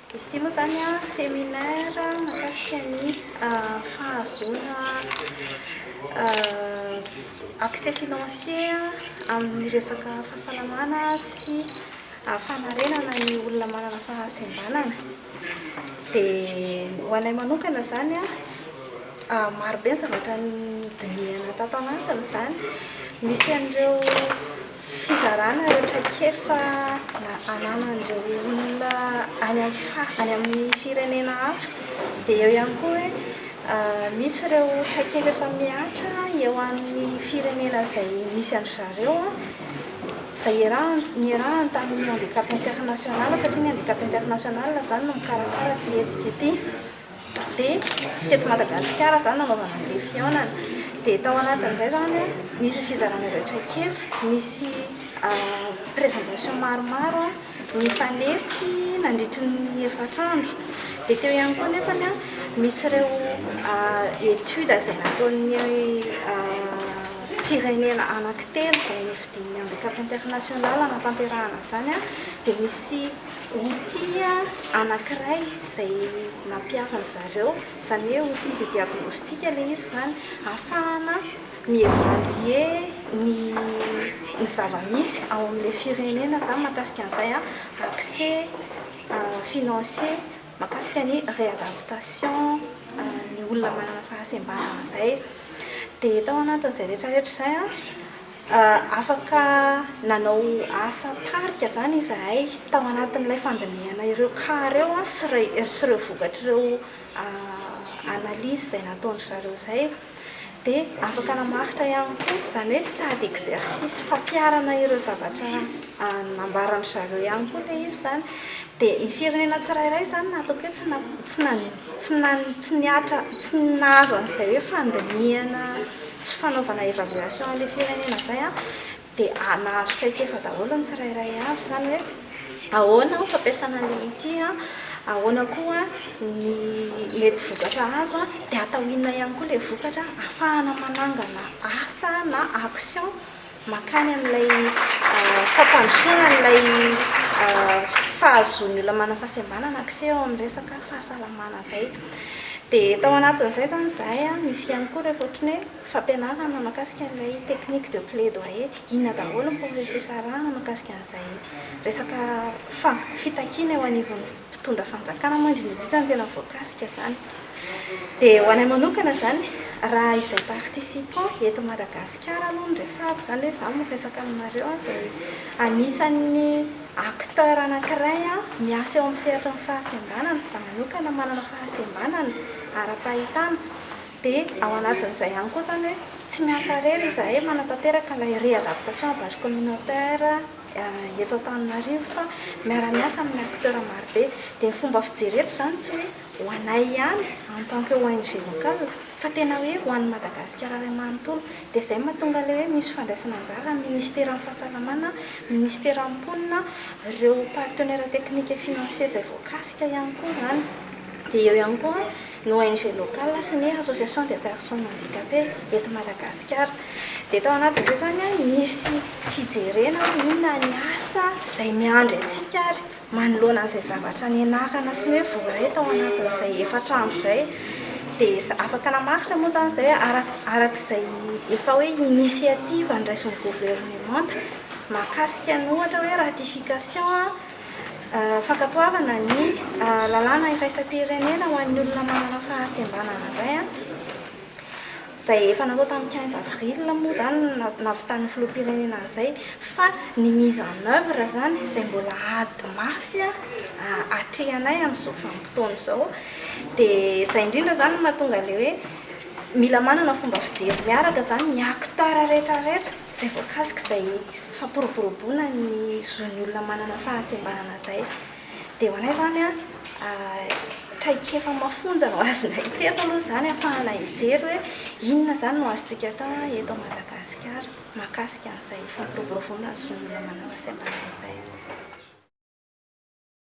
Izy ity moa zany a séminaire mahakasika ny fahazoana accès financier amin'ny resaka fahasalamana sy fanarenana ny olona manana fahasembanana. Dia ho anay manokana zany a maro be ny zavatra dinihana tato anatiny zany. Misy an'ireo fizarana ireo traikefa na ananan'ireo olona any amin'ny firenena hafa. Dia eo ihany koa hoe misy ireo traikefa efa miatra eo amin'ny firenena izay misy andry zareo izay niarahana tamin'ny handicap international, satria ny handicap international zany no mikarakara ty hetsika ity. Dia teto Madagasikara zany nanaovana an'ilay fihaonana. Dia tao anatin'izay zany misy fizarana ireo traikefa, misy présentation maromaro mifanesy nandritry ny efatr'andro. Dia teo ihany koa nefany misy ireo étude izay nataon'ny firenena anankitelo izay nividian'ny handicap international anatanterahana zany. Dia misy outil anankiray izay nampiavana zareo, izany hoe outil de diagnostic ilay izy zany, ahafahana mievaluer ny zava-misy ao amin'ilay firenena zany mahakasika an'izay accès financier mahakasika ny réadaptation ny olona manana fahasembanana izay. Dia tao anatin'izay rehetrarehetra izay afaka nanao asa tarika zany izahay tao anatin'ilay fandinihana ireo cas ireo sy ireo vokatr'ireo analyse izay nataony zareo izay. Dia afaka namaritra ihany koa izany hoe sady exercice fampiarana ireo zavatra nambarany zareo ihany koa ilay izy zany. Dia ny firenena tsirairay zany nataoko hoe tsy nahazo an'izay hoe fandinihana sy fanaovana évaluation ilay firenena izay dia nahazo traikefa daholo ny tsirairay avy zany hoe ahoana ny fampiasana an'ilay outil, ahoana koa ny mety vokatra azo. Dia atao inona ihany koa ilay vokatra ahafahana manangana asa na action makany amin'ilay fampandrosoana n'ilay fahazoan'ny olona manana fahasembanana accès ao amin'ny resaka fahasalamana izay. Dia tao anatin'izay zany izahay misy ihany koa rehefa ohatran'ny hoe fampianarana mahakasika an'ilay technique de plaidoyer, inona daholo ny processus arahana mahakasika an'izay resaka fitakiana eo anivon'ny mpitondra fanjakana moa indrindra ny tena voakasika zany. Dia ho anay manokana zany raha izay participant eto Madagasikara aloha ny resahako zany hoe zany miresaka aminareo izay anisan'ny acteur anankiray miasa eo amin'ny sehatra ny fahasembanana. Za manokana manana fahasembanana ara-pahitana. Dia ao anatin'izay ihany koa zany hoe tsy miasa rery izahay manatanteraka ilay réadaptation à base communautaire eto Antananarivo fa miara-miasa amin'ny acteur marobe. Dia ny fomba fijereto zany tsy hoe ho anay ihany en tant que ONG locale fa tena hoe ho an'ny Madagasikara iray manontolo. Dia izay mahatonga ilay hoe misy fandraisana anjara ministèran'ny fahasalamana, ministèran'ny mponina, ireo partenaire technique et financier izay voakasika ihany koa zany. Dia eo ihany koa ny ONG locale sy ny association des personnes handicapées eto Madagasikara. Dia tao anatin'izay zany misy fijerena hoe inona ny asa izay miandry antsika ary manoloana an'izay zavatra nianarana sy hoe voaray tao anatin'izay efatrandro izay. Dia afaka namaritra moa zany izay arak'izay efa hoe initiative andraisin'ny gouvernement mahakasika ny ohatra hoe ratification fankatoavana ny lalàna iraisam-pirenena ho an'ny olona manana fahasembanana izay. Izay efa natao tamin'ny 15 avril moa zany navitan'ny filoham-pirenena izay, fa ny mise en œuvre zany izay mbola ady mafy atrehanay amin'izao vanim-potoana izao. Dia izay indrindra zany mahatonga ilay hoe mila manana fomba fijery miaraka zany ny acteur rehetrarehetra izay voakasika izay fampiroboroboana ny zon'ny olona manana fahasembanana izay. Dia ho anay zany traikefa mafonja no azonay teto aloha zany ahafahana mijery hoe inona zany no azontsika atao eto Madagasikara mahakasika an'izay fampiroboroboana ny zon'ny olona manana fahasembanana izay.